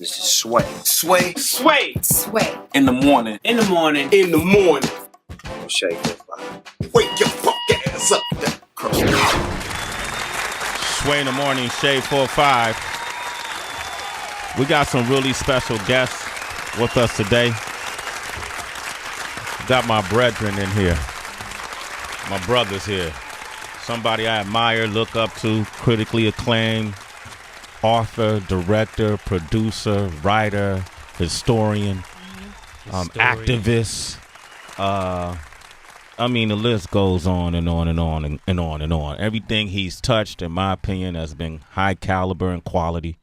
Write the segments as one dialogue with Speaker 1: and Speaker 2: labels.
Speaker 1: This is Sway.
Speaker 2: Sway.
Speaker 3: Sway.
Speaker 4: Sway.
Speaker 2: In the morning.
Speaker 3: In the morning.
Speaker 2: In the morning.
Speaker 1: Shake that fire.
Speaker 2: Wake your fuck ass up.
Speaker 5: Sway in the morning, Shade 4-5. We got some really special guests with us today. Got my brethren in here. My brothers here. Somebody I admire, look up to, critically acclaimed author, director, producer, writer, historian, activist. I mean, the list goes on and on and on and on and on. Everything he's touched, in my opinion, has been high caliber and quality.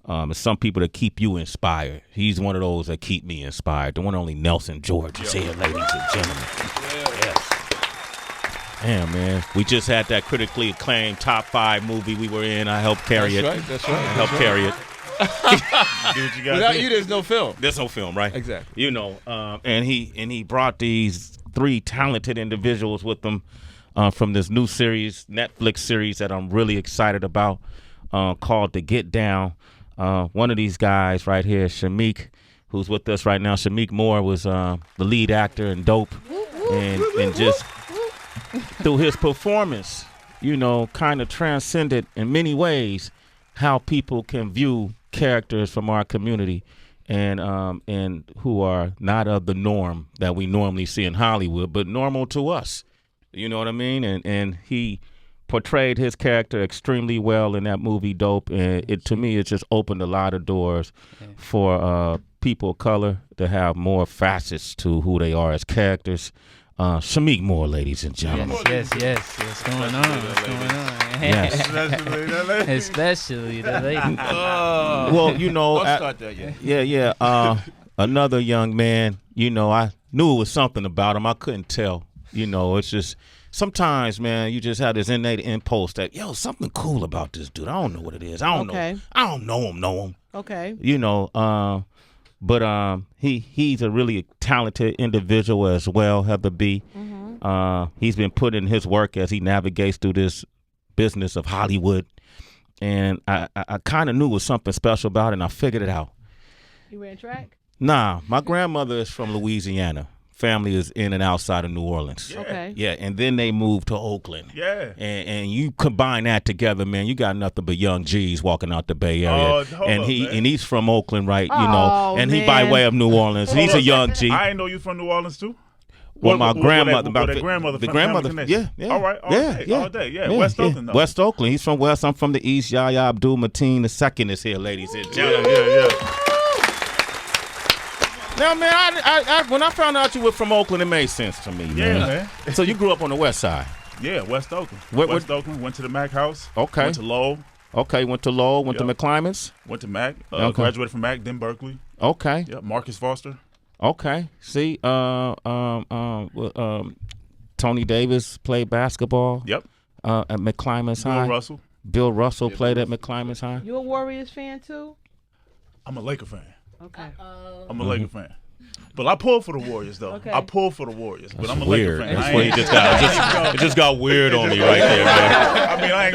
Speaker 5: It's some people that keep you inspired. He's one of those that keep me inspired. The one and only Nelson George is here, ladies and gentlemen. Yes. Damn, man. We just had that critically acclaimed top 5 movie we were in. I helped carry it.
Speaker 6: That's right.
Speaker 5: I helped carry it.
Speaker 6: Do what you gotta Without do. You, there's no film.
Speaker 5: There's no film, right?
Speaker 6: Exactly.
Speaker 5: You know, and he brought these 3 talented individuals with them from this new series, Netflix series that I'm really excited about, called The Get Down. One of these guys right here, Shameik, who's with us right now. Shameik Moore was the lead actor in Dope, and just through his performance, you know, kind of transcended in many ways how people can view characters from our community and who are not of the norm that we normally see in Hollywood, but normal to us. You know what I mean? And he portrayed his character extremely well in that movie Dope, and to me it just opened a lot of doors for people of color to have more facets to who they are as characters. Shameik Moore, ladies and gentlemen.
Speaker 3: Yes. What's going on?
Speaker 5: Yes.
Speaker 3: Especially the lady.
Speaker 5: Well, you know,
Speaker 6: Don't start that yet.
Speaker 5: yeah. Another young man. You know, I knew it was something about him. I couldn't tell. You know, it's just sometimes, man, you just have this innate impulse that, yo, something cool about this dude. I don't know what it is. I don't know. I don't know him.
Speaker 4: Okay.
Speaker 5: You know, but he's a really talented individual as well, Heather B. Mm-hmm. He's been putting his work as he navigates through this business of Hollywood. And I kind of knew it was something special about it, and I figured it out.
Speaker 4: You ran track?
Speaker 5: Nah, my grandmother is from Louisiana. Family is in and outside of New Orleans.
Speaker 4: Yeah. Okay.
Speaker 5: Yeah, and then they moved to Oakland.
Speaker 6: Yeah.
Speaker 5: And you combine that together, man, you got nothing but young G's walking out the Bay Area. And he's from Oakland, right? You know, and he by way of New Orleans. He's a young G.
Speaker 6: I didn't know you from New Orleans too.
Speaker 5: Well, my grandmother,
Speaker 6: the
Speaker 5: grandmother, yeah.
Speaker 6: All right, all day, yeah. West Oakland, though.
Speaker 5: West Oakland. He's from West. I'm from the East. Yahya Abdul Mateen II is here, ladies and gentlemen.
Speaker 6: Yeah.
Speaker 5: Now, man, I when I found out you were from Oakland, it made sense to me, man.
Speaker 6: Yeah, man.
Speaker 5: So you grew up on the West Side.
Speaker 6: Yeah, West Oakland.
Speaker 5: West
Speaker 6: Oakland. Went to the Mac house.
Speaker 5: Okay.
Speaker 6: Went to Lowell.
Speaker 5: Okay, went to Lowell. Went to McClymonds.
Speaker 6: Went to Mac.
Speaker 5: Okay.
Speaker 6: Graduated from Mac, then Berkeley.
Speaker 5: Okay.
Speaker 6: Yeah, Marcus Foster.
Speaker 5: Okay. See, Tony Davis played basketball.
Speaker 6: Yep.
Speaker 5: At McClymonds High. Bill Russell played at McClymonds High.
Speaker 4: You a Warriors fan too?
Speaker 6: I'm a Laker fan.
Speaker 4: Okay.
Speaker 6: I'm a Laker fan. But I pull for the Warriors, though.
Speaker 4: Okay.
Speaker 6: I pull for the Warriors, but I'm a
Speaker 5: weird.
Speaker 6: Laker fan.
Speaker 5: That's what it just got weird on me right there, man.
Speaker 6: I mean, I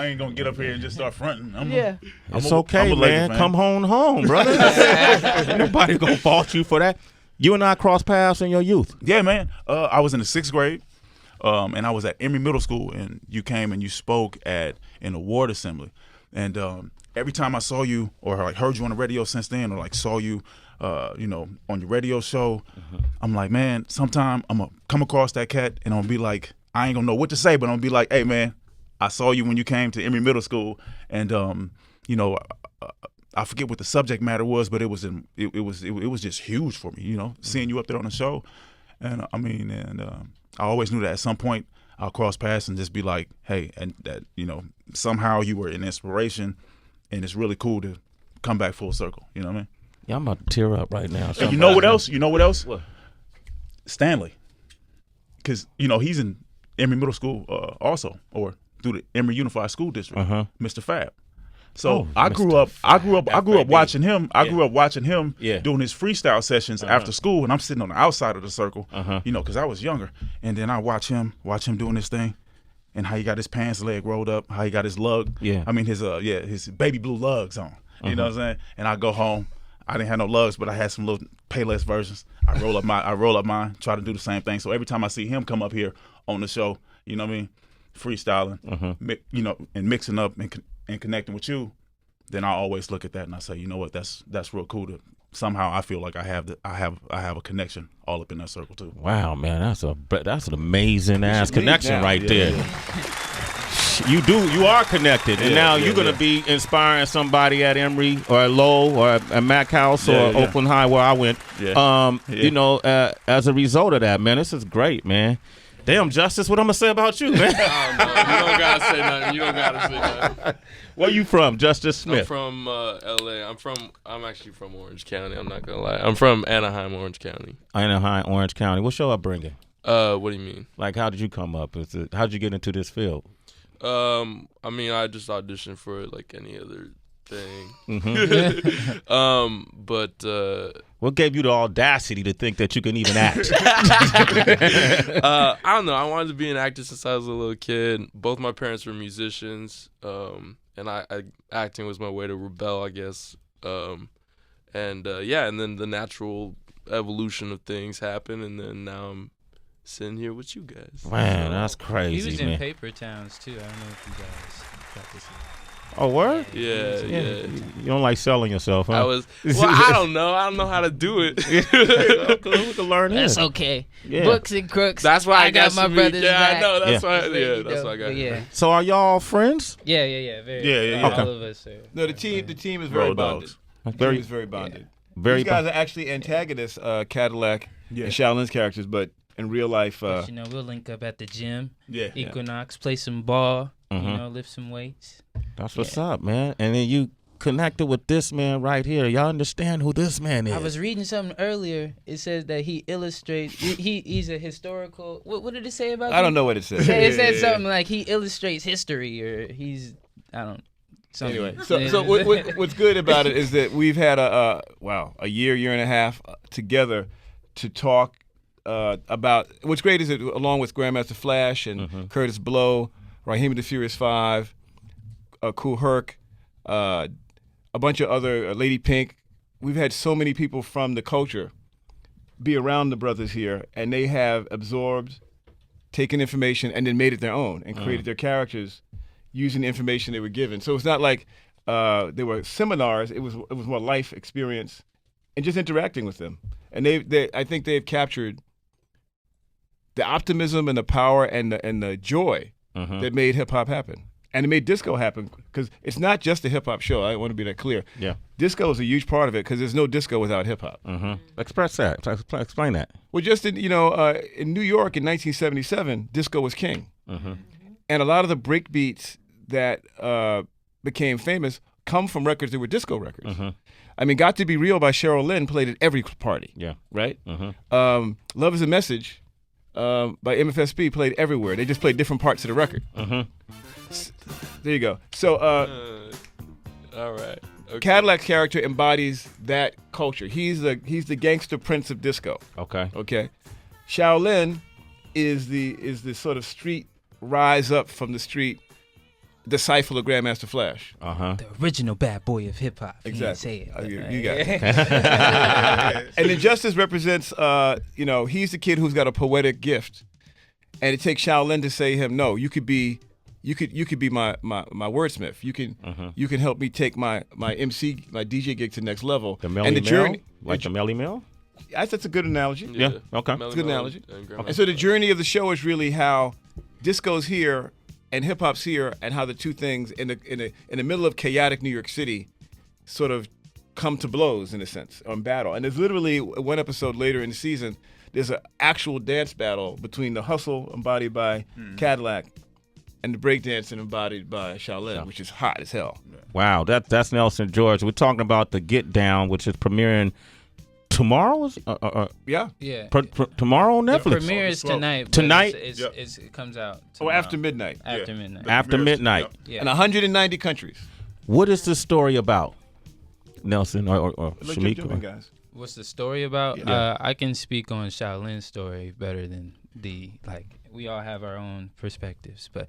Speaker 6: ain't gonna get up here and just start fronting.
Speaker 5: It's okay, man. Come home, brother. Ain't nobody gonna fault you for that. You and I crossed paths in your youth.
Speaker 6: Yeah, man. I was in the 6th grade, and I was at Emory Middle School, and you came and you spoke in a ward assembly, and every time I saw you or like heard you on the radio since then, or like saw you, you know, on your radio show, I'm like, man, sometime I'm gonna come across that cat and I'm gonna be like, I ain't gonna know what to say, but I'm gonna be like, hey, man, I saw you when you came to Emory Middle School, and you know, I forget what the subject matter was, but it was just huge for me, you know, seeing you up there on the show, and I always knew that at some point I'll cross paths and just be like, hey, and that, you know, somehow you were an inspiration. And it's really cool to come back full circle. You know what I mean?
Speaker 5: Yeah, I'm about to tear up right now.
Speaker 6: And you know what else?
Speaker 5: What?
Speaker 6: Stanley. Because, you know, he's in Emory Middle School also, or through the Emory Unified School District, Mr. Fab. So I grew up watching him. I grew up watching him doing his freestyle sessions after school, and I'm sitting on the outside of the circle, you know, because I was younger. And then I watch him doing this thing. And how he got his pants leg rolled up, how he got his lug. Yeah. I mean his baby blue lugs on. You know what I'm saying? And I go home. I didn't have no lugs, but I had some little Payless versions. I roll up mine, try to do the same thing. So every time I see him come up here on the show, you know what I mean, freestyling, you know, and mixing up and connecting with you, then I always look at that and I say, you know what, that's real cool. To somehow I feel like I have a connection all up in that circle too.
Speaker 5: Wow, man, that's an amazing ass connection right there.
Speaker 6: Yeah.
Speaker 5: You are connected, and now you're gonna be inspiring somebody at Emory or at Lowell or at Mack House or Oakland High where I went. You know, as a result of that, man, this is great, man. Damn, Justice, what I'm gonna say about you, man?
Speaker 7: I don't know. You don't gotta say nothing. You don't gotta say nothing.
Speaker 5: Where you from, Justice Smith?
Speaker 7: I'm from L.A. I'm actually from Orange County. I'm not gonna lie. I'm from Anaheim, Orange County.
Speaker 5: Anaheim, Orange County. What's your upbringing?
Speaker 7: What do you mean?
Speaker 5: Like, how did you come up? How did you get into this field?
Speaker 7: I mean, I just auditioned for it like any other thing. But
Speaker 5: what gave you the audacity to think that you can even act?
Speaker 7: I don't know. I wanted to be an actor since I was a little kid. Both my parents were musicians, and acting was my way to rebel, I guess. And then the natural evolution of things happened, and then now I'm sitting here with you guys.
Speaker 5: Man, that's crazy.
Speaker 3: He was
Speaker 5: man.
Speaker 3: in Paper Towns too. I don't know if you guys got to see.
Speaker 5: Oh, word?
Speaker 7: Yeah.
Speaker 5: You don't like selling yourself, huh?
Speaker 7: I don't know. I don't know how to do it.
Speaker 5: We can learn
Speaker 3: That's
Speaker 5: this.
Speaker 3: okay.
Speaker 5: Yeah.
Speaker 3: Books and crooks.
Speaker 7: That's why I
Speaker 3: got my brothers back.
Speaker 7: I know. That's why.
Speaker 3: That's
Speaker 7: Yeah,
Speaker 3: what
Speaker 7: that's
Speaker 3: you
Speaker 7: why I got.
Speaker 3: do. Yeah.
Speaker 5: So are y'all friends?
Speaker 3: Yeah. Very,
Speaker 6: Yeah.
Speaker 3: All of us are.
Speaker 8: No, the team is very
Speaker 6: Road
Speaker 8: bonded.
Speaker 6: dogs.
Speaker 8: The team is very bonded.
Speaker 5: Very
Speaker 8: These guys are actually antagonists, Cadillac and Shaolin's characters, but in real life,
Speaker 3: But, you know, we'll link up at the gym.
Speaker 6: Yeah.
Speaker 3: Equinox, play some ball. You know, lift some weights.
Speaker 5: That's what's up, man. And then you connected with this man right here. Y'all understand who this man is?
Speaker 3: I was reading something earlier. It says that he illustrates. He's a historical. What did it say about?
Speaker 8: I don't know what it says.
Speaker 3: It said something like he illustrates history, or he's something.
Speaker 8: Anyway, so what's good about it is that we've had a year and a half together to talk about. What's great is that along with Grandmaster Flash and Curtis Blow, Raheem the Furious Five, Kool Herc, a bunch of other Lady Pink. We've had so many people from the culture be around the brothers here, and they have absorbed, taken information, and then made it their own and created their characters using the information they were given. So it's not like they were seminars. It was more life experience and just interacting with them. And I think they've captured the optimism and the power and the joy that made hip hop happen. And it made disco happen because it's not just a hip hop show. I want to be that clear.
Speaker 5: Yeah.
Speaker 8: Disco is a huge part of it because there's no disco without hip hop.
Speaker 5: Express that. Explain that.
Speaker 8: Well, just in New York in 1977, disco was king. And a lot of the break beats that became famous come from records that were disco records. I mean, Got to Be Real by Cheryl Lynn played at every party.
Speaker 5: Yeah.
Speaker 8: Right? Love is a Message by MFSB played everywhere. They just played different parts of the record. There you go. So
Speaker 7: All right. Okay.
Speaker 8: Cadillac's character embodies that culture. He's the gangster prince of disco. Okay. Shaolin is the sort of street rise up from the street disciple of Grandmaster Flash.
Speaker 3: The original bad boy of hip hop.
Speaker 8: Exactly.
Speaker 3: You didn't say it,
Speaker 8: You got it. And then Justice represents, he's the kid who's got a poetic gift, and it takes Shaolin to say to him, no, you could be my wordsmith. You can help me take my MC, my DJ gig to the next level.
Speaker 5: The Melly
Speaker 8: and the journey,
Speaker 5: like the Melly Mill?
Speaker 8: That's a good analogy.
Speaker 5: Yeah. Okay.
Speaker 8: It's a good analogy. And so the journey of the show is really how disco's here and hip hop's here, and how the two things in the middle of chaotic New York City sort of come to blows in a sense, on battle. And there's literally one episode later in the season, there's an actual dance battle between the hustle embodied by Cadillac and the breakdancing embodied by Shaolin, which is hot as hell.
Speaker 5: Wow, that's Nelson George. We're talking about the Get Down, which is premiering tomorrow.
Speaker 8: Yeah.
Speaker 5: Tomorrow on Netflix.
Speaker 3: The premiere is tonight. but
Speaker 5: Tonight?
Speaker 3: It comes out
Speaker 8: Or
Speaker 3: tomorrow.
Speaker 8: after midnight.
Speaker 3: After midnight.
Speaker 5: After midnight.
Speaker 3: Yeah.
Speaker 8: In 190 countries.
Speaker 5: What is the story about, Nelson or
Speaker 8: Let you jump in,
Speaker 5: Shamik?
Speaker 8: guys.
Speaker 3: What's the story about?
Speaker 8: Yeah.
Speaker 3: I can speak on Shaolin's story better than we all have our own perspectives, but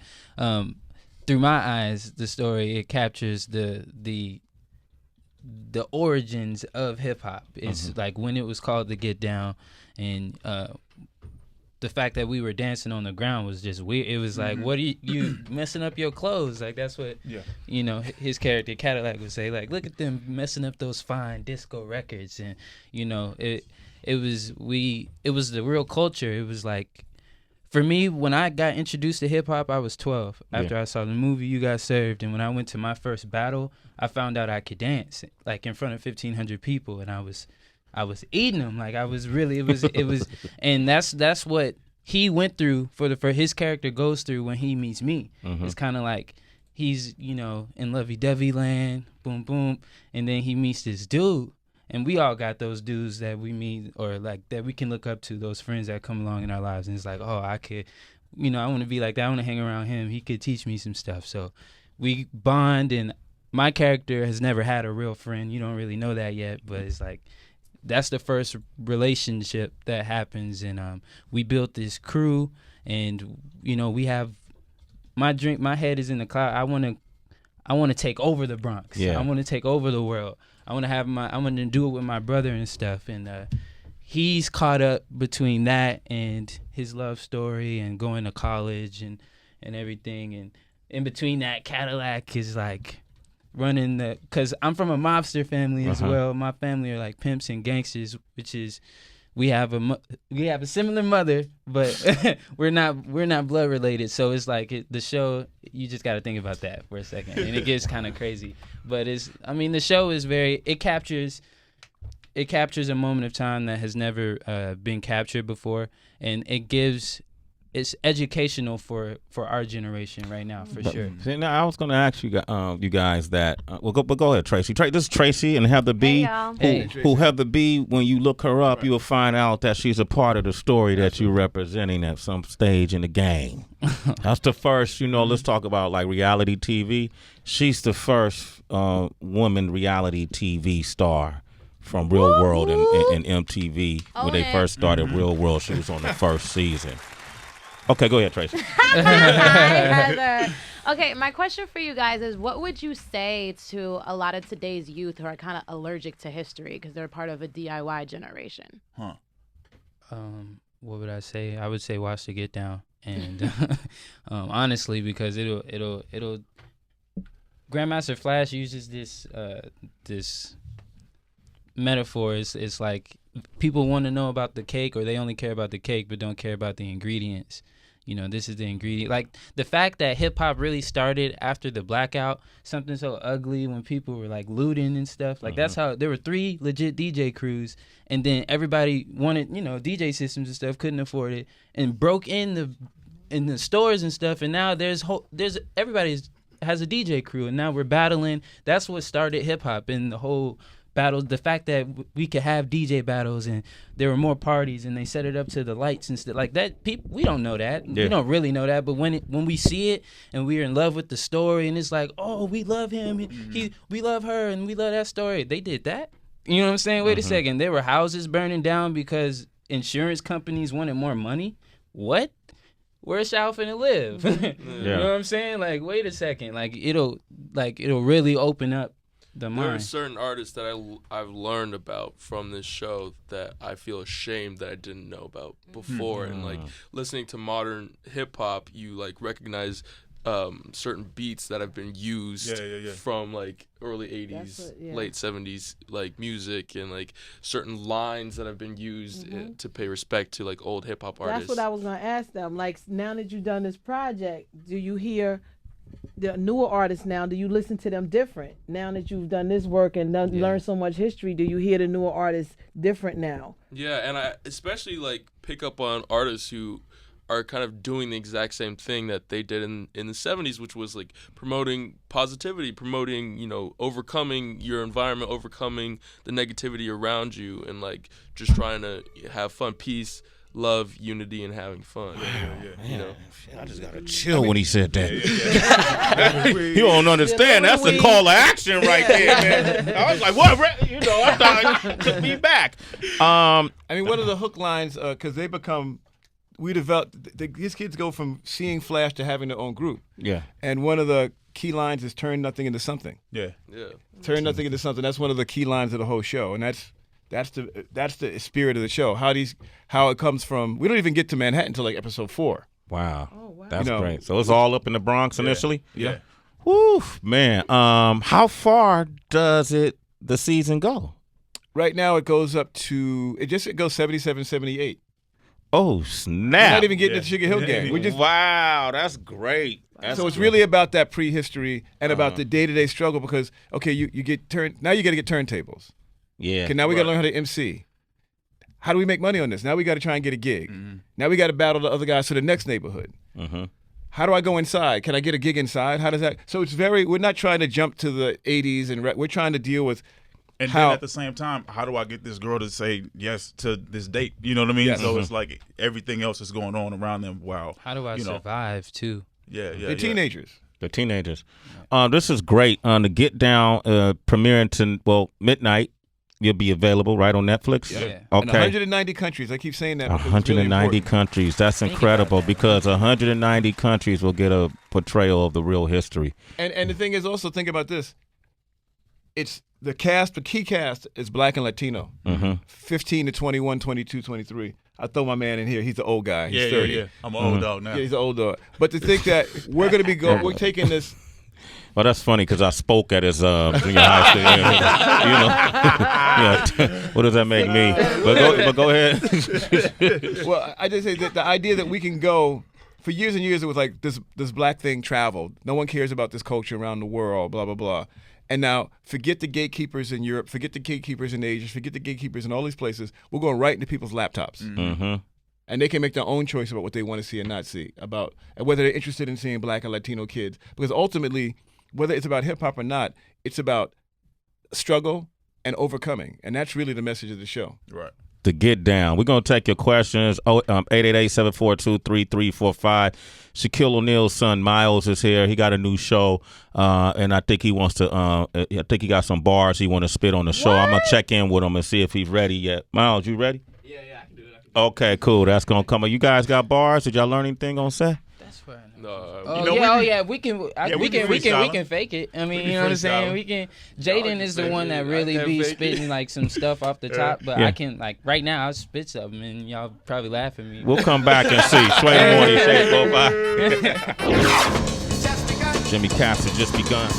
Speaker 3: through my eyes, the story, it captures the the origins of hip hop. It's like when it was called the Get Down, and the fact that we were dancing on the ground was just weird. It was like, what are you messing up your clothes? Like that's what you know, his character Cadillac would say, like, look at them messing up those fine disco records. And you know, it was the real culture. It was like, for me, when I got introduced to hip hop, I was 12 after I saw the movie You Got Served. And when I went to my first battle, I found out I could dance like in front of 1,500 people, and I was eating them. Like I was really, it was, and that's what he went through for his character goes through when he meets me. It's kind of like he's, you know, in lovey-dovey land, boom, boom, and then he meets this dude. And we all got those dudes that we meet or like that we can look up to, those friends that come along in our lives. And it's like, oh, I could, you know, I want to be like that. I want to hang around him. He could teach me some stuff. So we bond, and my character has never had a real friend. You don't really know that yet, but it's like, that's the first relationship that happens. And we built this crew, and, you know, we have my head is in the cloud. I want to take over the Bronx.
Speaker 5: Yeah.
Speaker 3: I want to take over the world. I want to do it with my brother and stuff. And he's caught up between that and his love story and going to college and everything. And in between that, Cadillac is like running because I'm from a mobster family as well. My family are like pimps and gangsters, which is, we have a similar mother, but we're not blood related. So it's like the show, you just got to think about that for a second, and it gets kind of crazy. But the show is it captures a moment of time that has never been captured before, and it's educational for our generation right now, for sure.
Speaker 5: See, now I was going to ask you guys that. But go ahead, Tracy. This is Tracy and Heather B. Who Heather B. When you look her up, you will find out that she's a part of the story that you're representing at some stage in the game. That's the first. You know, let's talk about like reality TV. She's the first woman reality TV star from Real World and MTV when they first started Real World. She was on the first season. Okay, go ahead, Tracy.
Speaker 9: Hi, Heather. Okay, my question for you guys is, what would you say to a lot of today's youth who are kind of allergic to history because they're part of a DIY generation?
Speaker 3: What would I say? I would say watch the Get Down, and honestly, because it'll Grandmaster Flash uses this metaphor. It's like people want to know about the cake, or they only care about the cake but don't care about the ingredients. You know, this is the ingredient. Like the fact that hip hop really started after the blackout, something so ugly when people were like looting and stuff. Like that's how there were 3 legit DJ crews, and then everybody wanted, you know, DJ systems and stuff, couldn't afford it, and broke in the stores and stuff. And now there's everybody has a DJ crew, and now we're battling. That's what started hip hop, and the whole battles, the fact that we could have DJ battles and there were more parties and they set it up to the lights and stuff like that. We don't know that. We don't really know that. But when we see it and we're in love with the story, and it's like, oh, we love him, we love her, and we love that story. They did that. You know what I'm saying? Wait a second. There were houses burning down because insurance companies wanted more money. What? Where's Shao finna live? You know what I'm saying? Like, wait a second. Like it'll really open up the mind.
Speaker 7: There are certain artists that I've learned about from this show that I feel ashamed that I didn't know about before. And like listening to modern hip hop, you like recognize certain beats that have been used from like early 80s, late 70s like music, and like certain lines that have been used to pay respect to like old hip hop artists.
Speaker 4: That's what I was gonna ask them. Like, now that you've done this project, do you hear the newer artists now? Do you listen to them different now that you've done this work and learned so much history? Do you hear the newer artists different now?
Speaker 7: Yeah, and I especially like pick up on artists who are kind of doing the exact same thing that they did in the 70s, which was like promoting positivity, promoting, you know, overcoming your environment, overcoming the negativity around you, and like just trying to have fun, peace, love, unity, and having fun. You know,
Speaker 5: I just gotta chill when he said that. You don't understand. That's a call to action right there, man. I was like, what? You know, I thought it took me back.
Speaker 8: I mean, one of the hook lines, because they become, we developed, these kids go from seeing Flash to having their own group.
Speaker 5: Yeah.
Speaker 8: And one of the key lines is turn nothing into something.
Speaker 6: Yeah.
Speaker 8: Turn nothing into something. That's one of the key lines of the whole show, and that's the spirit of the show. How it comes from. We don't even get to Manhattan until like episode 4.
Speaker 5: Wow.
Speaker 4: Oh, wow.
Speaker 5: That's great. So it's all up in the Bronx initially?
Speaker 6: Yeah.
Speaker 5: Woo, man. How far does the season go?
Speaker 8: Right now it goes up to it goes 77, 78.
Speaker 5: Oh, snap.
Speaker 8: We're not even getting to the Sugar Hill Gang. We just
Speaker 5: wow, that's great.
Speaker 8: so it's really about that prehistory and about the day-to-day struggle because you get now you got to get turntables.
Speaker 5: Yeah.
Speaker 8: Okay, now we got to learn how to MC. How do we make money on this? Now we got to try and get a gig.
Speaker 6: Mm-hmm.
Speaker 8: Now we got to battle the other guys to the next neighborhood.
Speaker 5: Mm-hmm.
Speaker 8: How do I go inside? Can I get a gig inside? How does that? So it's we're not trying to jump to the 80s and we're trying to deal with
Speaker 6: And
Speaker 8: how,
Speaker 6: then at the same time, how do I get this girl to say yes to this date? You know what I mean?
Speaker 8: Yes.
Speaker 6: So it's like everything else is going on around them. Wow.
Speaker 3: How do I survive too?
Speaker 6: Yeah.
Speaker 8: they're teenagers.
Speaker 5: The teenagers. This is great. The Get Down premiering midnight. You'll be available right on Netflix.
Speaker 3: Yeah.
Speaker 5: Okay.
Speaker 8: In 190 countries. I keep saying that. because it's
Speaker 5: 190
Speaker 8: really
Speaker 5: countries. That's incredible because 190 countries will get a portrayal of the real history.
Speaker 8: And the thing is, also think about this. It's the cast. The key cast is Black and Latino. 15 to 21, 22, 23. I throw my man in here. He's the old guy. He's 30.
Speaker 6: Yeah. I'm an old dog now.
Speaker 8: Yeah, he's an old dog. But to think that we're going to be we're taking this.
Speaker 5: Well, that's funny because I spoke at his junior high school. What does that make me? But go ahead.
Speaker 8: Well, I just say that the idea that we can go for years and years, it was like this black thing traveled. No one cares about this culture around the world, blah, blah, blah. And now forget the gatekeepers in Europe, forget the gatekeepers in Asia, forget the gatekeepers in all these places. We're going right into people's laptops.
Speaker 5: Mm-hmm.
Speaker 8: And they can make their own choice about what they want to see and not see, about and whether they're interested in seeing Black and Latino kids. Because ultimately, whether it's about hip-hop or not, it's about struggle and overcoming. And that's really the message of the show.
Speaker 6: Right.
Speaker 5: To Get Down. We're going to take your questions. 888-742-3345. Shaquille O'Neal's son, Miles, is here. He got a new show, and I think he wants to I think he got some bars he want to spit on the show. I'm going to check in with him and see if he's ready yet. Miles, you ready?
Speaker 8: Yeah, I can do it.
Speaker 5: Okay, cool. That's going to come. You guys got bars? Did y'all learn anything on set?
Speaker 3: We can fake it. I mean, you know what I'm saying? We can. Jaden is the one that really be spitting like some stuff off the top, but I can right now I'll spit something and y'all probably laugh at me.
Speaker 5: We'll come back and see. Sway in the morning, Shade 45. Jimmy Cass has just begun.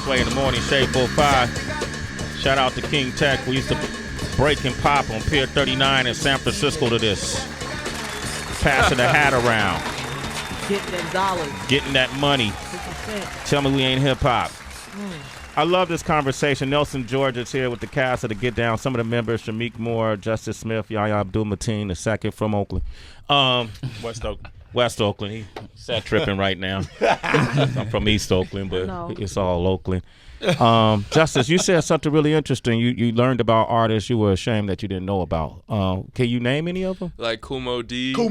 Speaker 5: Sway in the morning, Shade 45. Shout out to King Tech. We used to break and pop on Pier 39 in San Francisco to this. Passing the hat around.
Speaker 4: Getting them dollars.
Speaker 5: Getting that money.
Speaker 4: 50
Speaker 5: Tell me we ain't hip-hop. I love this conversation. Nelson George is here with the cast of the Get Down. Some of the members, Shamik Moore, Justice Smith, Yahya Abdul-Mateen II from Oakland. West Oakland. He's sad tripping right now. I'm from East Oakland, but it's all Oakland. Justice, you said something really interesting. You learned about artists you were ashamed that you didn't know about. Can you name any of them?
Speaker 7: Like Kumo D.
Speaker 6: Oh,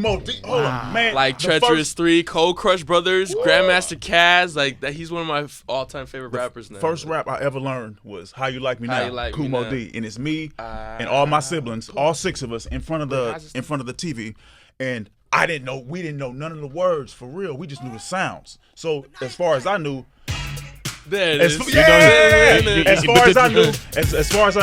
Speaker 6: man.
Speaker 7: Like Treacherous 3, Cold Crush Brothers, Grandmaster Caz. Like that, he's one of my all-time favorite rappers now.
Speaker 6: First rap I ever learned was How You Like Me
Speaker 7: How
Speaker 6: Now,
Speaker 7: You Like Me
Speaker 6: Kumo
Speaker 7: Now.
Speaker 6: D. And it's me and all my siblings, all 6 of us, in front of the TV. And we didn't know none of the words for real. We just knew the sounds. So as far as I knew, as far as I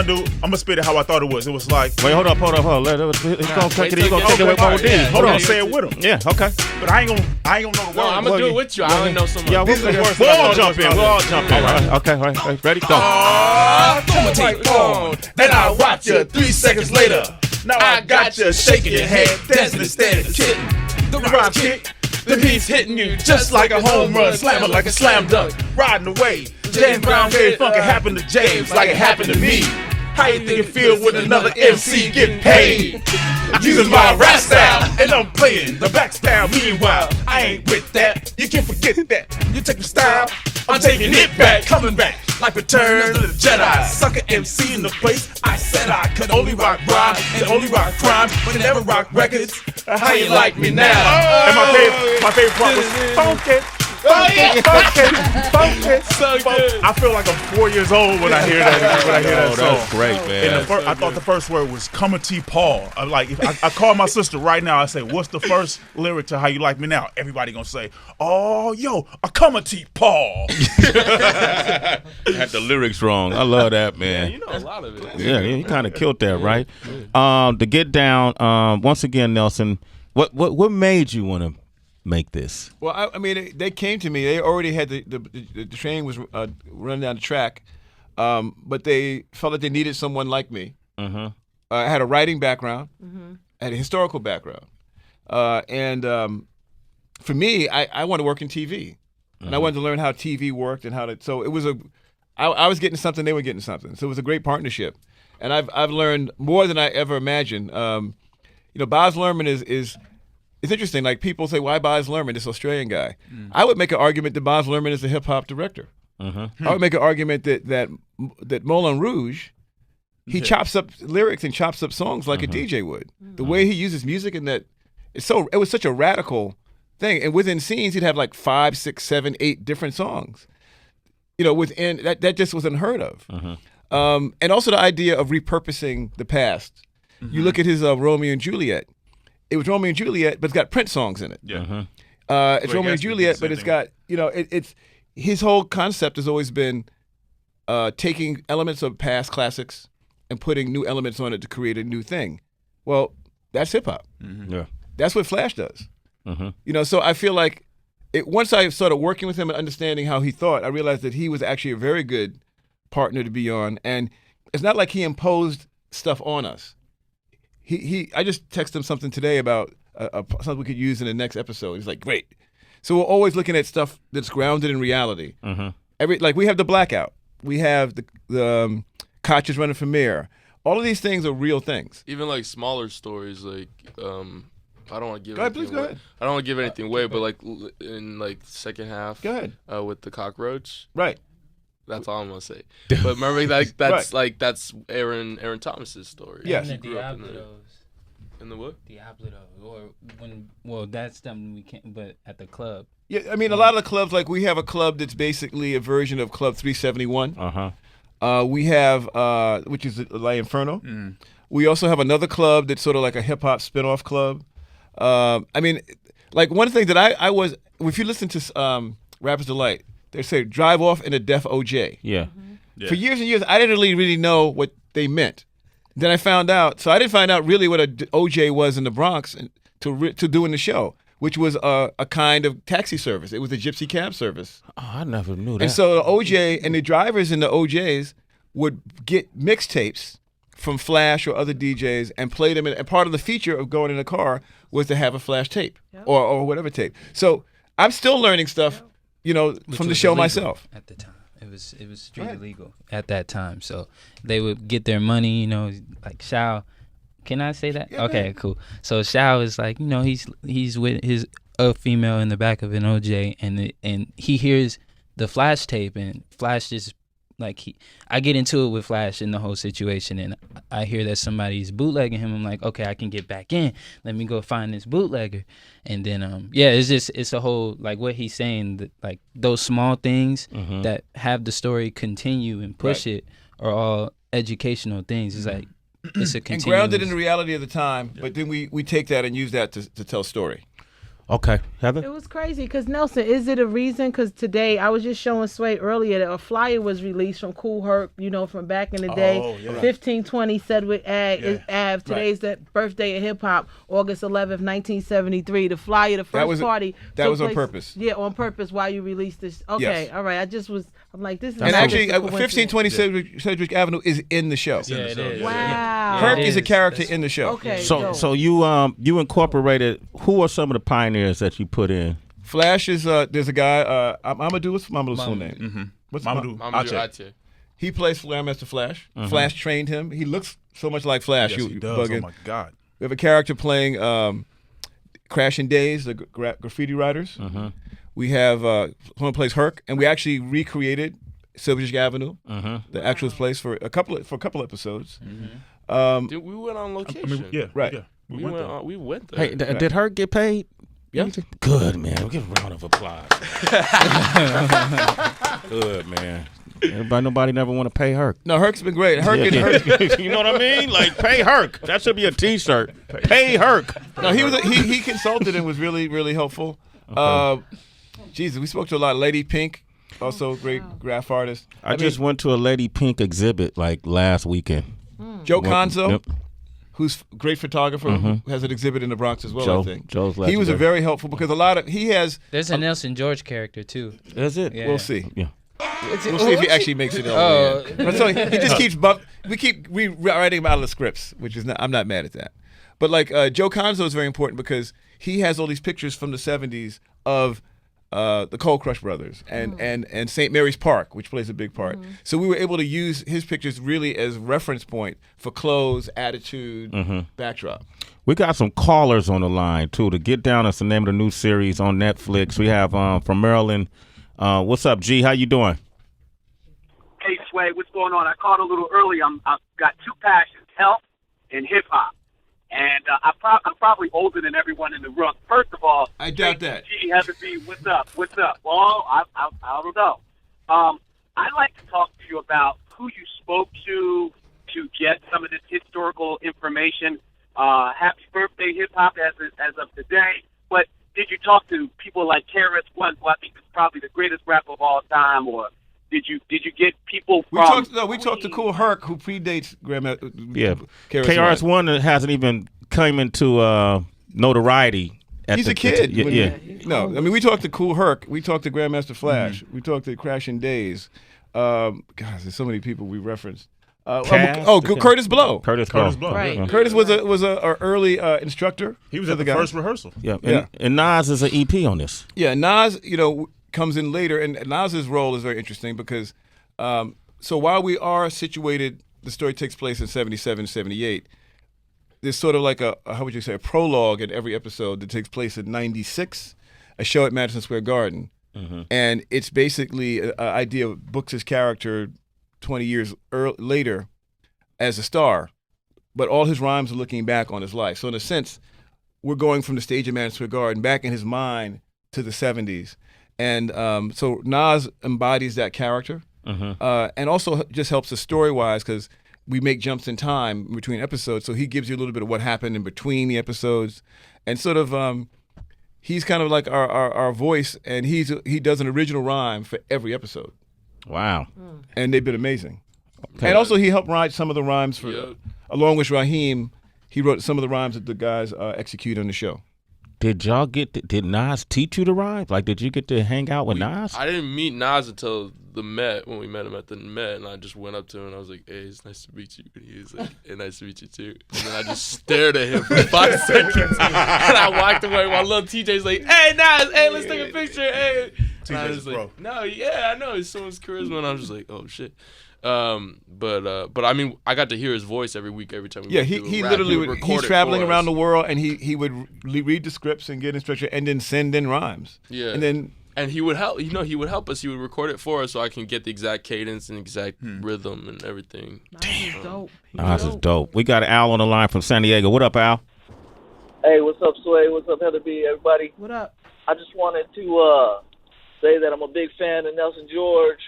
Speaker 6: knew, I'm gonna spit it how I thought it was. It was like,
Speaker 5: wait, hold up. He's gonna take it with Mo D.
Speaker 6: Hold on, say it with him.
Speaker 5: Yeah, okay.
Speaker 6: But I ain't gonna know the words.
Speaker 7: No, I'm gonna do it with you. I only know some.
Speaker 5: Yeah, we'll all jump in. All right. Okay, all right. Ready? Go.
Speaker 2: Turn my tape on, then I watch you 3 seconds later. Now I got you shaking your head, dancing instead of kitten. The rhyme kick, the beat's hitting you just like a home run, slamming like a slam dunk, riding away. James Brown very funky happened to James like it happened to me. How you think it feel when another MC get paid? Using my rap style, and I'm playing the back style. Meanwhile, I ain't with that. You can forget that. You take my style, I'm taking it back, coming back like Return of the Jedi. Sucker MC in the place. I said I could only rock rhyme and only rock crime, but never rock records. How you like me now?
Speaker 6: And my favorite part was funky.
Speaker 7: So good.
Speaker 6: I feel like I'm 4 years old when I hear that. When I hear that song.
Speaker 5: That's great, man.
Speaker 6: And I thought the first word was "Come a T Paul." I'm like, if I call my sister right now. I say, "What's the first lyric to How You Like Me Now?" Everybody gonna say, "Oh, yo, a come a T Paul."
Speaker 5: Had the lyrics wrong. I love that, man.
Speaker 7: You know a lot of it.
Speaker 5: Yeah, you kind of killed that, right? To get down, once again, Nelson, what made you want to make this?
Speaker 8: Well, I mean, they came to me. They already had the train was running down the track, but they felt that they needed someone like me. I had a writing background, I had a historical background, and for me, I wanted to work in TV, and I wanted to learn how TV worked and how to. So it was I was getting something, they were getting something. So it was a great partnership, and I've learned more than I ever imagined. Baz Luhrmann is. It's interesting. Like people say, why Baz Luhrmann, this Australian guy? I would make an argument that Baz Luhrmann is a hip hop director. I would make an argument that Moulin Rouge, he chops up lyrics and chops up songs like a DJ would. The way he uses music and that, it was such a radical thing. And within scenes, he'd have like 5, 6, 7, 8 different songs. Within that just was unheard of. And also the idea of repurposing the past. You look at his Romeo and Juliet. It was Romeo and Juliet, but it's got Prince songs in it. It's Romeo and Juliet, but it's got, it's his whole concept has always been taking elements of past classics and putting new elements on it to create a new thing. Well, that's hip hop.
Speaker 5: Yeah,
Speaker 8: that's what Flash does. So I feel like once I started working with him and understanding how he thought, I realized that he was actually a very good partner to be on, and it's not like he imposed stuff on us. I just texted him something today about something we could use in the next episode. He's like, great. So we're always looking at stuff that's grounded in reality. We have the Blackout. We have the Koch is running for mayor. All of these things are real things.
Speaker 7: Even like smaller stories, like I don't want to give.
Speaker 8: Go ahead, please go ahead.
Speaker 7: I don't want to give anything away, but like in like second half,
Speaker 8: go ahead.
Speaker 7: With the cockroach.
Speaker 8: Right.
Speaker 7: That's all I'm gonna say. But remember, that's Aaron Thomas's story.
Speaker 8: Yes.
Speaker 3: And the Diablos.
Speaker 7: In the what?
Speaker 3: Diablo, that's something we can't. But at the club.
Speaker 8: Yeah, I mean, a lot of the clubs, like we have a club that's basically a version of Club 371. We have, which is La Inferno. We also have another club that's sort of like a hip hop spinoff club. I mean, like one thing that I was, if you listen to Rapper's Delight, they say drive off in a deaf OJ.
Speaker 5: Yeah.
Speaker 8: For years and years, I didn't really know what they meant. Then I found out. So I didn't find out really what a OJ was in the Bronx to doing the show, which was a kind of taxi service. It was a gypsy cab service.
Speaker 5: Oh, I never knew that.
Speaker 8: And so the OJ and the drivers in the OJs would get mixtapes from Flash or other DJs and play them. And part of the feature of going in a car was to have a Flash tape or whatever tape. So I'm still learning stuff. From the show myself.
Speaker 3: At the time, it was street illegal at that time. So they would get their money, like Shao. Can I say that?
Speaker 8: Yeah,
Speaker 3: okay, cool. So Shao is like, he's with a female in the back of an OJ, and he hears the Flash tape, and Flash just I get into it with Flash in the whole situation, and I hear that somebody's bootlegging him. I'm like, okay, I can get back in. Let me go find this bootlegger. And then, it's a whole, like what he's saying, that, like those small things that have the story continue and push it are all educational things. It's like, it's a continuous.
Speaker 8: And grounded in the reality of the time, but then we take that and use that to tell story.
Speaker 5: Okay, Heather?
Speaker 4: It was crazy because, Nelson, is it a reason? Because today, I was just showing Sway earlier that a flyer was released from Kool Herc, from back in the day. 1520 Sedgwick Ave. Today's the birthday of hip-hop, August 11th, 1973. The flyer, the first party.
Speaker 8: That was on purpose.
Speaker 4: Yeah, on purpose, why you released this. Okay,
Speaker 8: yes.
Speaker 4: All right. I'm like, this is
Speaker 8: and actually, 1520 Sedgwick Avenue is in the show.
Speaker 3: Yeah, it is.
Speaker 4: Wow.
Speaker 8: Herc is a character in the show.
Speaker 4: Okay.
Speaker 5: So you incorporated, who are some of the pioneers that you put in?
Speaker 8: Flash is there's a guy Mamadou. What's Mamadou's full name? What's
Speaker 6: Mamadou
Speaker 7: Ache.
Speaker 8: He plays Master Flash. Flash trained him. He looks so much like Flash.
Speaker 6: Yes, he does. Oh my God.
Speaker 8: We have a character playing Crashing Days, the graffiti writers. We have someone who plays Herc, and we actually recreated Sedgwick Avenue, the actual place for a couple episodes.
Speaker 7: Dude, we went on location.
Speaker 8: Right.
Speaker 6: Yeah.
Speaker 7: We went there.
Speaker 5: Hey, did Herc get paid?
Speaker 8: Yeah.
Speaker 5: Good, man. Give a round of applause. Good, man. Nobody never want to pay Herc.
Speaker 8: No, Herc's been great. Herc and Herc.
Speaker 5: You know what I mean? Like, pay Herc. That should be a T-shirt. Pay Herc.
Speaker 8: No, he consulted and was really, really helpful. Jesus, we spoke to a lot. Lady Pink, also a great graph artist.
Speaker 5: I just went to a Lady Pink exhibit like last weekend.
Speaker 8: Joe Conzo,
Speaker 5: Yep.
Speaker 8: who's a great photographer, who has an exhibit in the Bronx as well, I think.
Speaker 5: Joe's
Speaker 8: he was
Speaker 5: legendary.
Speaker 8: very helpful because he has.
Speaker 3: There's a Nelson George character too.
Speaker 5: That's it.
Speaker 3: Yeah.
Speaker 8: We'll see.
Speaker 5: Yeah.
Speaker 8: We'll see if he actually makes it all the way in. So he just keeps we keep rewriting him out of the scripts, which is I'm not mad at that. But like Joe Conzo is very important because he has all these pictures from the 70s of the Cold Crush Brothers and St. Mary's Park, which plays a big part. So we were able to use his pictures really as reference point for clothes, attitude, backdrop.
Speaker 5: We got some callers on the line too. To Get Down is the name of the new series on Netflix. We have from Maryland. What's up, G? How you doing?
Speaker 10: Hey, Sway, what's going on? I called a little early. I've got two passions, health and hip-hop. And I'm probably older than everyone in the room. First of all,
Speaker 8: I doubt that.
Speaker 10: G, Heather B, what's up? What's up? Well, I don't know. I'd like to talk to you about who you spoke to get some of this historical information. Happy birthday, hip-hop, as of today. But did you talk to people like KRS-One, who I think is probably the greatest rapper of all time, or did you get people from?
Speaker 8: We talked to Cool Herc, who predates Grandma.
Speaker 5: Yeah, KRS-One hasn't even come into notoriety.
Speaker 8: He's a kid.
Speaker 5: Yeah.
Speaker 8: No, I mean we talked to Cool Herc. We talked to Grandmaster Flash. We talked to Crashing Days. Gosh, there's so many people we referenced. Curtis Blow.
Speaker 5: Curtis Blow.
Speaker 4: Right.
Speaker 8: Curtis was a early instructor.
Speaker 6: He was at the first rehearsal.
Speaker 5: Yeah. And Nas is an EP on this.
Speaker 8: Yeah, Nas, comes in later, and Nas's role is very interesting because, so while we are situated, the story takes place in 77, 78. There's sort of like a prologue in every episode that takes place in 96, a show at Madison Square Garden. And it's basically an idea of Books' character 20 years later as a star, but all his rhymes are looking back on his life. So in a sense, we're going from the stage of Madison Square Garden back in his mind to the 70s. And so Nas embodies that character and also just helps us story-wise because we make jumps in time between episodes. So he gives you a little bit of what happened in between the episodes. And sort of he's kind of like our voice, and he does an original rhyme for every episode.
Speaker 5: Wow.
Speaker 8: And they've been amazing. Okay. And also he helped write some of the rhymes along with Raheem. He wrote some of the rhymes that the guys execute on the show.
Speaker 5: Did Nas teach you to rhyme? Like, did you get to hang out with Nas?
Speaker 7: I didn't meet Nas until the Met, when we met him at the Met, and I just went up to him and I was like, hey, it's nice to meet you. And he was like, hey, nice to meet you too. And then I just stared at him for 5 seconds. And I walked away while little TJ's like, hey, Nas, hey, let's take a picture, hey. And I was like, no, yeah, I know, it's so much charisma. And I was just like, oh, shit. But I mean, I got to hear his voice every week, every time.
Speaker 8: He literally he's traveling around the world, and he would read the scripts and get instruction, and then send in rhymes.
Speaker 7: Yeah, and he would help. He would help us. He would record it for us, so I can get the exact cadence and exact rhythm and everything.
Speaker 4: Dope.
Speaker 5: Nas is dope. We got Al on the line from San Diego. What up, Al?
Speaker 11: Hey, what's up, Sway? What's up, Heather B? Everybody.
Speaker 4: What up?
Speaker 11: I just wanted to say that I'm a big fan of Nelson George.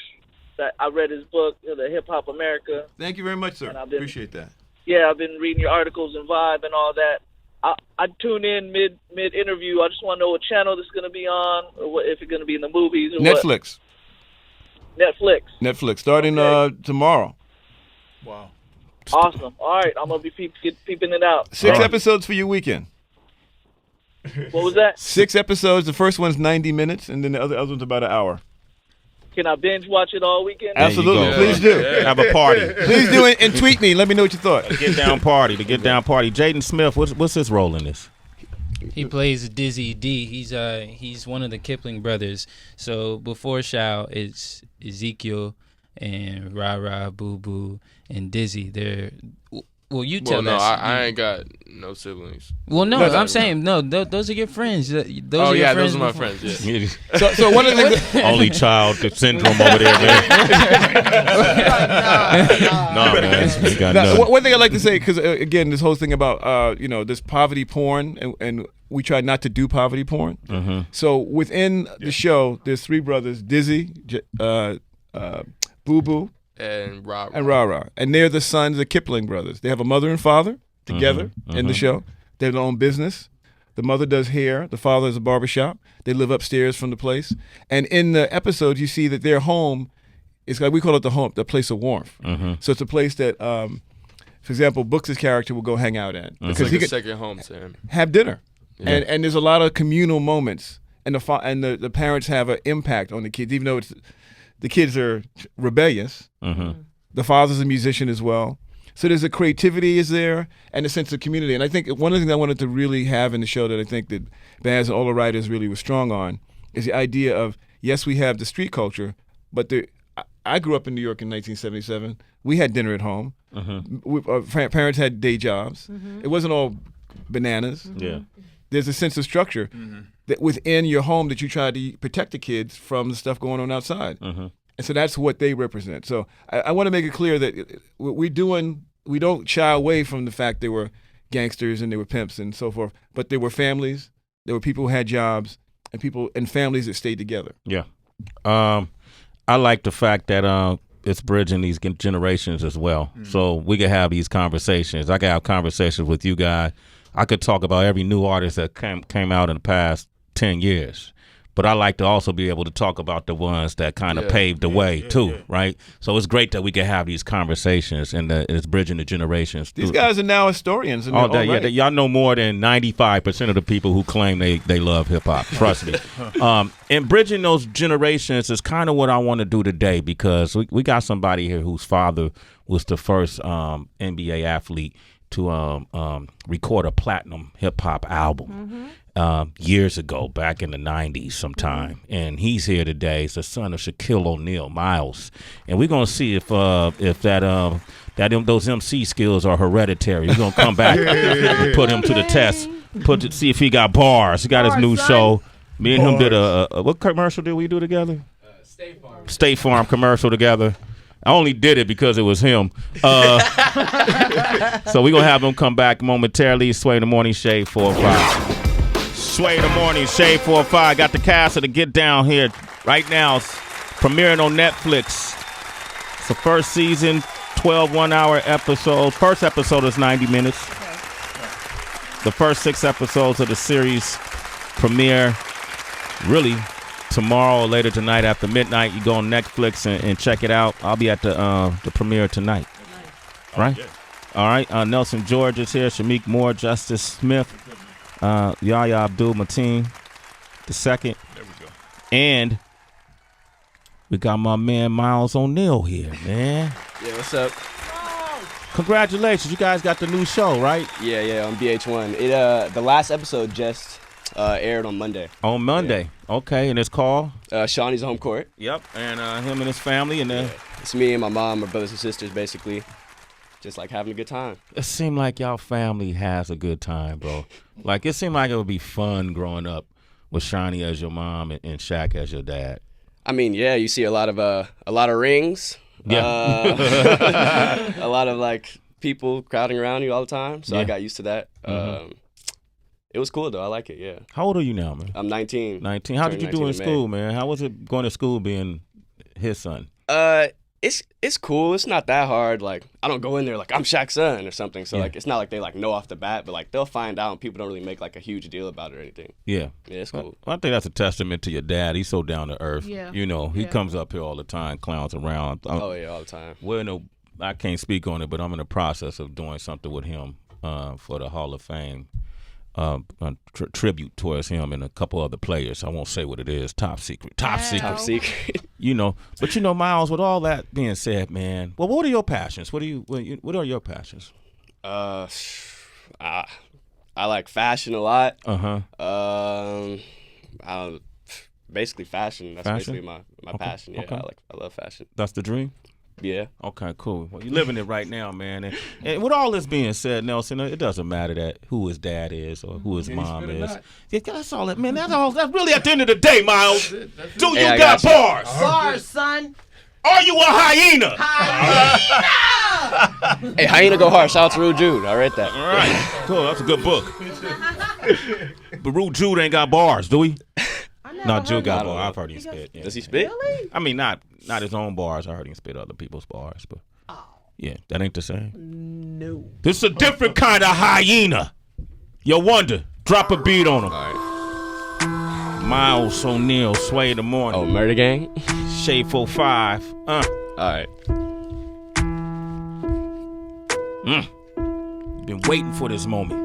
Speaker 11: That I read his book, The Hip Hop America.
Speaker 8: Thank you very much, sir. Appreciate that.
Speaker 11: Yeah, I've been reading your articles and Vibe and all that. I tune in mid interview. I just want to know what channel this is going to be on, or if it's going to be in the movies. Or
Speaker 8: Netflix.
Speaker 11: What?
Speaker 8: Netflix, starting tomorrow.
Speaker 6: Wow.
Speaker 11: Awesome. All right, I'm going to be peeping it out.
Speaker 8: 6 episodes for your weekend.
Speaker 11: What was that?
Speaker 8: 6 episodes. The first one's 90 minutes, and then the other one's about an hour.
Speaker 11: Can I binge watch it all weekend?
Speaker 8: Absolutely. Please do.
Speaker 5: Have a party.
Speaker 8: Please do it and tweet me. Let me know what you thought.
Speaker 5: The Get Down party. Jaden Smith, what's his role in this?
Speaker 3: He plays Dizzy D. He's one of the Kipling brothers. So before Shao, it's Ezekiel and Ra Ra, Boo Boo, and Dizzy. You tell us.
Speaker 7: I ain't got no siblings.
Speaker 3: Well, no, I'm saying those are your friends. Those are my friends.
Speaker 7: Yeah.
Speaker 8: So one of the things,
Speaker 5: only child syndrome over there, man.
Speaker 8: man. One thing I like to say, because again, this whole thing about this poverty porn and we try not to do poverty porn. So within the show, there's 3 brothers: Dizzy, Boo Boo,
Speaker 7: And Ra.
Speaker 8: and Ra. And they're the sons of the Kipling brothers. They have a mother and father together in the show. They have their own business. The mother does hair. The father is a barbershop. They live upstairs from the place. And in the episodes, you see that their home is like, we call it the place of warmth. So it's a place that, for example, Books' character will go hang out at.
Speaker 7: It's like a second home to him.
Speaker 8: Have dinner. And there's a lot of communal moments. And the parents have an impact on the kids, even though the kids are rebellious. The father's a musician as well. So there's a creativity is there and a sense of community. And I think one of the things I wanted to really have in the show that I think that Baz and all the writers really were strong on is the idea of, yes, we have the street culture, but I grew up in New York in 1977. We had dinner at home. Our parents had day jobs. It wasn't all bananas. There's a sense of structure that within your home that you try to protect the kids from the stuff going on outside. And so that's what they represent. So I want to make it clear that we don't shy away from the fact they were gangsters and they were pimps and so forth, but they were families, there were people who had jobs, and people and families that stayed together.
Speaker 5: I like the fact that it's bridging these generations as well. So we can have these conversations. I can have conversations with you guys. I could talk about every new artist that came out in the past 10 years. But I like to also be able to talk about the ones that kind of paved the way too, right? So it's great that we can have these conversations and it's bridging the generations.
Speaker 8: These guys are now historians.
Speaker 5: All day, y'all know more than 95% of the people who claim they love hip hop. Trust me. And bridging those generations is kind of what I want to do today because we got somebody here whose father was the first NBA athlete to record a platinum hip hop album. Years ago, back in the 90s sometime. And he's here today. He's the son of Shaquille O'Neal, Miles. And we're going to see if those MC skills are hereditary. We're going to come back and put him to the test, see if he got bars. He got his new show. Me and him did what commercial did we do together? State Farm commercial together. I only did it because it was him. So we're going to have him come back momentarily. Sway in the Morning, Shade 405. Sway in the Morning, Shade 405. Got the cast of the Get Down here right now. It's premiering on Netflix. It's the first season, 12 one-hour episodes. First episode is 90 minutes. The first 6 episodes of the series premiere really tomorrow or later tonight after midnight. You go on Netflix and check it out. I'll be at the premiere tonight. Right? All right. Nelson George is here. Shamik Moore, Justice Smith. Yahya Abdul-Mateen II. There we go. And we got my man Miles O'Neal here, man.
Speaker 12: Yeah, what's up?
Speaker 5: Congratulations. You guys got the new show, right?
Speaker 12: Yeah, on VH1. The last episode just aired on Monday.
Speaker 5: On Monday. Yeah. Okay, and it's called?
Speaker 12: Shawnee's Home Court.
Speaker 5: Yep, and him and his family. And
Speaker 12: it's me and my mom, my brothers and sisters, basically. Just like having a good time.
Speaker 5: It seemed like y'all family has a good time, bro. Like it seemed like it would be fun growing up with Shawnee as your mom and Shaq as your dad.
Speaker 12: I mean, yeah, you see a lot of rings.
Speaker 5: Yeah.
Speaker 12: A lot of like people crowding around you all the time. So I got used to that. It was cool though. I like it. Yeah.
Speaker 5: How old are you now, man?
Speaker 12: I'm 19.
Speaker 5: 19. How did you do in school, man? How was it going to school being his son?
Speaker 12: It's cool. It's not that hard. Like I don't go in there like I'm Shaq's son or something. So like it's not like they like know off the bat, but like they'll find out and people don't really make like a huge deal about it or anything.
Speaker 5: Yeah,
Speaker 12: it's cool.
Speaker 5: Well, I think that's a testament to your dad. He's so down to earth.
Speaker 4: Yeah.
Speaker 5: You know, he comes up here all the time, clowns around.
Speaker 12: Oh yeah, all the time.
Speaker 5: Well, I can't speak on it, but I'm in the process of doing something with him for the Hall of Fame. Tribute towards him and a couple other players. I won't say what it is. Top secret. Top secret. You know, but you know, Miles. With all that being said, man, well, what are your passions? What are your passions?
Speaker 12: I like fashion a lot. Basically fashion. That's basically my passion. Yeah, I love fashion.
Speaker 5: That's the dream.
Speaker 12: Yeah.
Speaker 5: Okay, cool. Well, you're living it right now, man. And with all this being said, Nelson, it doesn't matter that who his dad is or who his mom is. That's all that, man. That's really at the end of the day, Miles. Do you got bars?
Speaker 4: Bars, son.
Speaker 5: Are you a hyena?
Speaker 12: Hey, Hyena Go Hard. Shout out to Rude Jude. I read that.
Speaker 5: All right, cool. That's a good book. But Rude Jude ain't got bars, do he? No, Jude got bars. I've heard him spit. Yeah.
Speaker 12: Does he spit?
Speaker 4: Really?
Speaker 5: I mean, not his own bars. I heard him spit other people's bars, but yeah, that ain't the same.
Speaker 4: No.
Speaker 5: This is a different kind of hyena. Yo, Wonder, drop a beat on him.
Speaker 12: All right.
Speaker 5: Miles O'Neal, Sway in the Morning.
Speaker 12: Oh, Murder Gang?
Speaker 5: Shade 45.
Speaker 12: All right.
Speaker 5: Been waiting for this moment.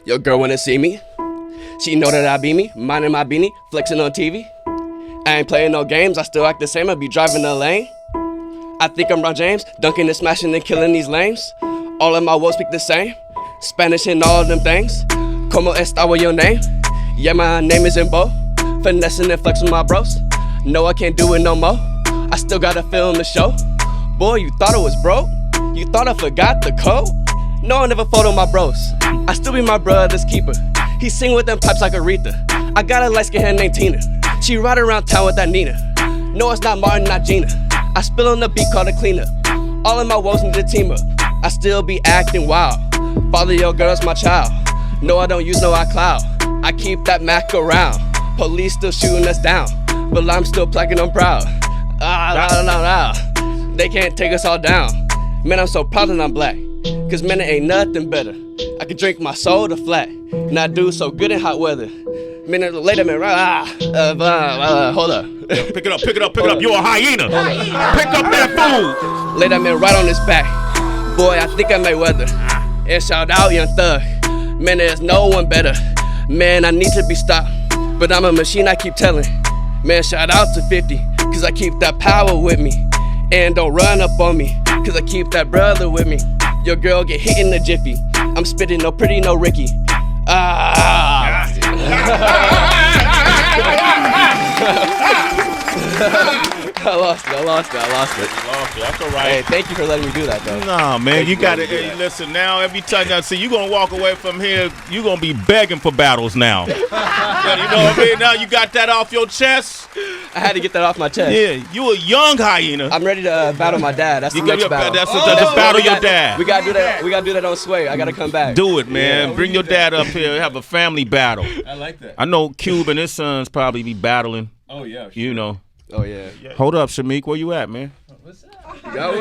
Speaker 12: Your girl wanna see me? She know that I be me, minding my beanie, flexing on TV. I ain't playing no games, I still act the same, I be driving the lane. I think I'm Ron James, dunking and smashing and killing these lames. All of my words speak the same, Spanish and all of them things. Como esta with your name? Yeah, my name is Bo. Finessing and flexing my bros. No, I can't do it no more. I still gotta film the show. Boy, you thought it was broke? You thought I forgot the code? No, I never photo my bros. I still be my brother's keeper. He sing with them pipes like Aretha. I got a light skin head named Tina. She ride around town with that Nina. No, it's not Martin, not Gina. I spill on the beat called a cleanup. All of my woes need a team up. I still be acting wild. Father, your girl's my child. No, I don't use no iCloud. I keep that Mac around. Police still shooting us down, but I'm still plaquing, I'm proud. They can't take us all down. Man, I'm so proud that I'm black. Cause man, it ain't nothing better. I can drink my soda flat, and I do so good in hot weather. Minute later, man, hold up.
Speaker 5: Pick it up. You're a hyena. Pick up that food.
Speaker 12: Lay that man right on his back. Boy, I think I may weather. And shout out Young Thug. Man, there's no one better. Man, I need to be stopped, but I'm a machine, I keep telling. Man, shout out to 50, cause I keep that power with me. And don't run up on me, cause I keep that brother with me. Your girl get hit in the jiffy. I'm spitting no pretty, no Ricky. I lost it.
Speaker 5: That's all right.
Speaker 12: Hey, thank you for letting me do that, though.
Speaker 5: Nah, man, you gotta listen now. Every time I see you gonna walk away from here, you gonna be begging for battles now. You know what I mean? Now you got that off your chest.
Speaker 12: I had to get that off my chest.
Speaker 5: Yeah, you a young hyena.
Speaker 12: I'm ready to battle my dad. That's the next battle.
Speaker 5: That's battle your dad.
Speaker 12: We gotta do that. We gotta do that on Sway. I gotta come back.
Speaker 5: Do it, man. Bring your dad up here. Have a family battle.
Speaker 8: I like that.
Speaker 5: I know Cube and his sons probably be battling.
Speaker 8: Oh yeah. Sure.
Speaker 5: You know.
Speaker 12: Oh yeah.
Speaker 5: Hold up, Shamik. Where you at, man?
Speaker 12: What's up? You got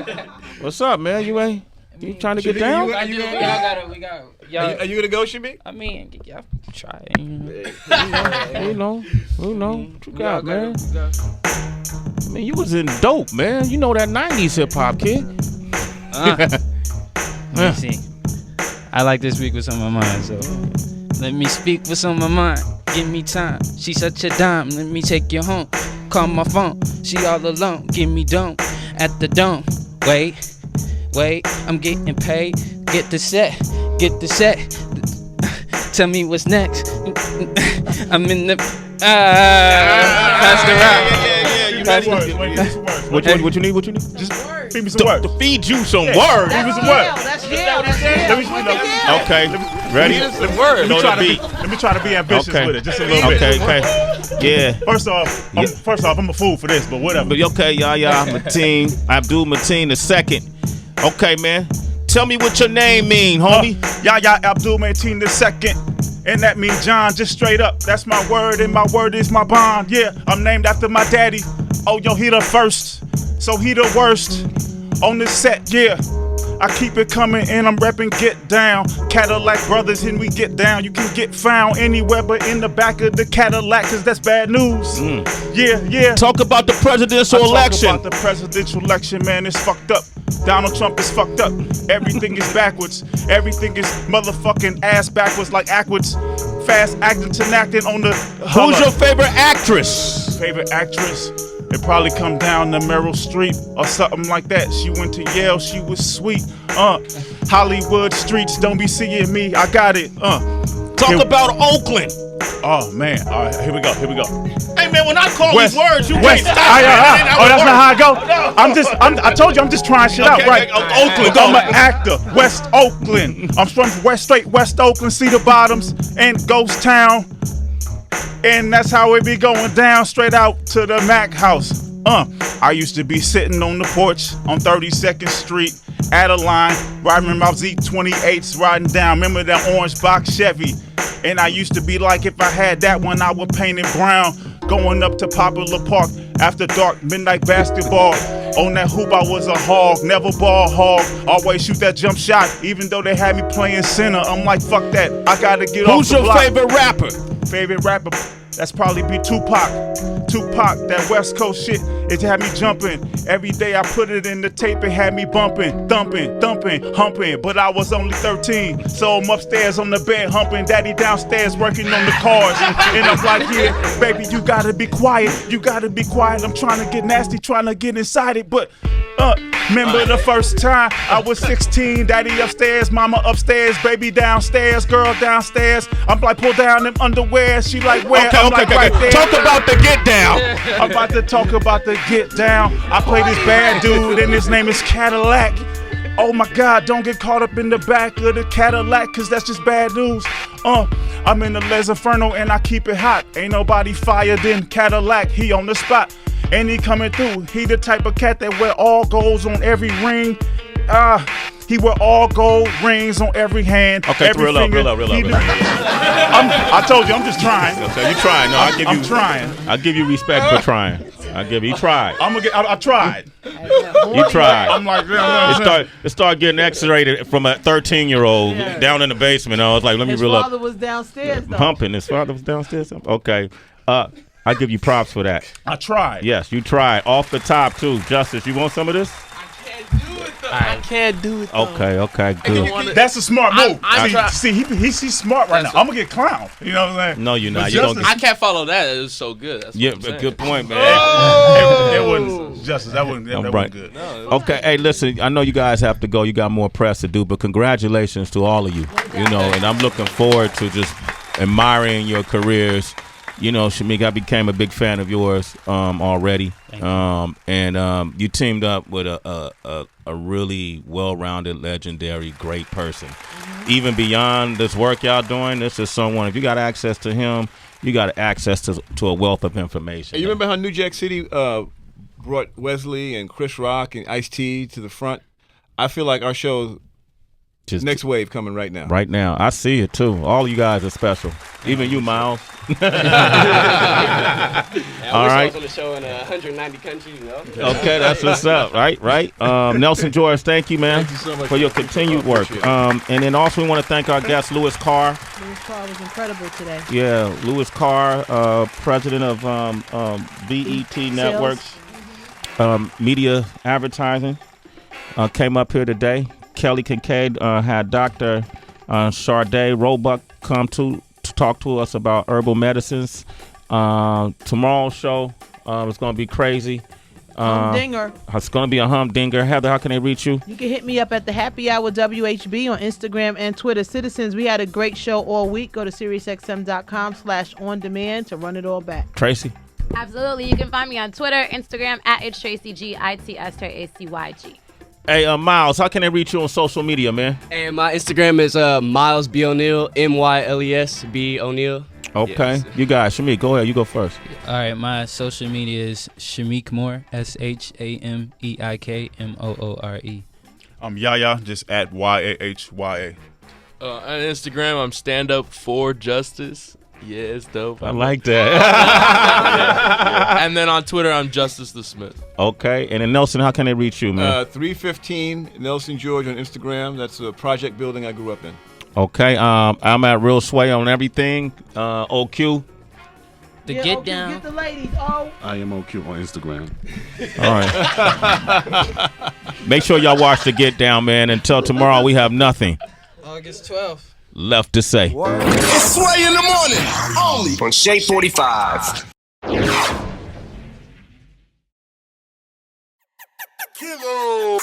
Speaker 12: one?
Speaker 5: What's up, man? You trying to get down?
Speaker 3: Are you
Speaker 8: gonna go, Shamik?
Speaker 3: I mean, y'all try.
Speaker 5: Who know? What you got, man? I mean, you was in dope, man. You know that 90s hip hop, kid.
Speaker 3: Let me see. I like this week with some of mine, so let me speak with some of mine. Give me time. She such a dime. Let me take you home. Call my phone. She all alone. Give me dome at the dome. Wait. I'm getting paid. Get the set. Tell me what's next. I'm in the. Pass the route.
Speaker 5: What you need?
Speaker 6: Just feed me some words.
Speaker 5: To feed you some words.
Speaker 6: Feed me some words.
Speaker 5: Okay. Ready?
Speaker 6: Let me try to be ambitious with it, just a little bit.
Speaker 5: Okay. Yeah.
Speaker 6: First off, I'm a fool for this, but whatever.
Speaker 5: But okay, Yahya Mateen, Abdul Mateen II. Okay, man. Tell me what your name mean, homie.
Speaker 6: Yahya Abdul Mateen II. And that means John, just straight up. That's my word, and my word is my bond. Yeah, I'm named after my daddy. Oh, yo, he the first, so he the worst. On this set, yeah. I keep it coming and I'm repping Get Down. Cadillac Brothers and we get down. You can get found anywhere but in the back of the Cadillac, cause that's bad news. Yeah.
Speaker 5: Talk about the presidential election.
Speaker 6: Talk about the presidential election, man, it's fucked up. Donald Trump is fucked up. Everything is backwards. Everything is motherfucking ass backwards like Ackwards. Fast acting to acting on the...
Speaker 5: Who's your favorite actress?
Speaker 6: Favorite actress? It probably come down to Meryl Streep or something like that. She went to Yale, she was sweet. Hollywood streets, don't be seeing me, I got it.
Speaker 5: Talk about Oakland.
Speaker 6: Oh man, all right, here we go.
Speaker 5: Hey man, when I call these words, you
Speaker 6: West.
Speaker 5: can't stop.
Speaker 6: Oh, that's not how I go. I told you, I'm just trying shit out, right?
Speaker 5: Oakland.
Speaker 6: I'm an actor, West Oakland. I'm from West Oakland, Cedar Bottoms, and Ghost Town. And that's how it be going down, straight out to the Mac house. I used to be sitting on the porch on 32nd Street at a line, riding my Z28s, riding down. Remember that orange box Chevy? And I used to be like, if I had that one, I would paint it brown. Going up to Popular Park after dark, midnight basketball. On that hoop, I was a hog, never ball hog. Always shoot that jump shot, even though they had me playing center. I'm like, fuck that, I gotta get off the block.
Speaker 5: Who's your favorite rapper?
Speaker 6: Favorite rapper? That's probably be Tupac. Tupac, that West Coast shit, it had me jumping. Every day I put it in the tape, it had me bumping, thumping, humping. But I was only 13, so I'm upstairs on the bed humping. Daddy downstairs working on the cars. And I'm like, yeah, baby, you gotta be quiet. You gotta be quiet. I'm trying to get nasty, trying to get inside it. But, remember the first time I was 16, daddy upstairs, mama upstairs, baby downstairs, girl downstairs. I'm like, pull down them underwear. She like, where? I'm like, right there.
Speaker 5: Talk about the get down.
Speaker 6: I'm about to talk about the get down. I play this bad dude and his name is Cadillac. Oh my God, don't get caught up in the back of the Cadillac, cause that's just bad news. I'm in the Les Inferno and I keep it hot. Ain't nobody fired than Cadillac, he on the spot. And he coming through, he the type of cat that wear all golds on every ring. He wear all gold rings on every hand.
Speaker 5: Okay, real up.
Speaker 6: I told you, I'm just trying.
Speaker 5: Okay, you trying? No,
Speaker 6: I'm trying.
Speaker 5: I give you respect for trying. You tried.
Speaker 6: I tried.
Speaker 5: You tried.
Speaker 6: I'm like,
Speaker 5: it start getting X-rated from a 13-year-old down in the basement. I was like, let me reel up.
Speaker 4: His father was downstairs, though.
Speaker 5: Humping. His father was downstairs. Okay. I give you props for that.
Speaker 6: I tried.
Speaker 5: Yes, you tried. Off the top too. Justice, you want some of this?
Speaker 7: I can't do it, though.
Speaker 5: Okay, good.
Speaker 6: That's a smart move.
Speaker 7: I'm
Speaker 6: He's smart right now. I'm gonna get clowned. You know what I'm saying?
Speaker 5: No, you're not.
Speaker 7: I can't follow that. It was so good. That's
Speaker 5: yeah,
Speaker 7: what I'm
Speaker 5: good point, man.
Speaker 6: It wasn't Justice. That wasn't good.
Speaker 7: No,
Speaker 5: Okay, hey, listen. I know you guys have to go. You got more press to do, but congratulations to all of you. You know, and I'm looking forward to just admiring your careers. You know, Shamik, I became a big fan of yours already, and you teamed up with a really well-rounded, legendary, great person. Even beyond this work y'all doing, this is someone. If you got access to him, you got access to a wealth of information.
Speaker 8: Hey, you remember how New Jack City brought Wesley and Chris Rock and Ice-T to the front? I feel like our show. Just next wave coming right now.
Speaker 5: Right now. I see it, too. All you guys are special. Even you, Miles.
Speaker 12: All
Speaker 5: right.
Speaker 12: I was on the show in 190 countries, you know?
Speaker 5: Okay, that's what's up. Right. Nelson George, thank you, man,
Speaker 8: so much
Speaker 5: for your continued work. And then also we want to thank our guest, Louis Carr.
Speaker 4: Louis Carr was incredible today.
Speaker 5: Yeah, Louis Carr, president of BET Networks, Media Advertising, came up here today. Kelly Kincaid had Dr. Sade Roebuck come to talk to us about herbal medicines. Tomorrow's show is going to be crazy.
Speaker 4: Humdinger.
Speaker 5: It's going to be a humdinger. Heather, how can they reach you?
Speaker 4: You can hit me up at the Happy Hour WHB on Instagram and Twitter. Citizens, we had a great show all week. Go to SiriusXM.com/on-demand to run it all back.
Speaker 5: Tracy?
Speaker 9: Absolutely. You can find me on Twitter, Instagram, at @ItSTracyG.
Speaker 5: Hey, Miles, how can they reach you on social media, man?
Speaker 12: And my Instagram is Miles B. O'Neal, MYLES B. O'Neal.
Speaker 5: Okay.
Speaker 12: Yes.
Speaker 5: You guys, Shamik, go ahead. You go first.
Speaker 3: All right, my social media is Shamik Moore, ShameikMoore.
Speaker 6: I'm Yaya, just at YAHYA.
Speaker 7: On Instagram, I'm stand up for justice. Yeah, it's dope.
Speaker 5: I like that.
Speaker 7: Yeah. And then on Twitter, I'm Justice the Smith.
Speaker 5: Okay. And then Nelson, how can they reach you, man?
Speaker 8: 315 Nelson George on Instagram. That's a project building I grew up in.
Speaker 5: Okay. I'm at Real Sway on everything. OQ.
Speaker 3: The Get OQ, Down.
Speaker 4: Get the ladies. Oh.
Speaker 13: I am OQ on Instagram.
Speaker 5: All right. Make sure y'all watch the Get Down, man. Until tomorrow, we have nothing
Speaker 3: August 12th.
Speaker 5: left to say.
Speaker 2: It's Sway in the morning, only
Speaker 1: On Shade 45.
Speaker 2: Kilo.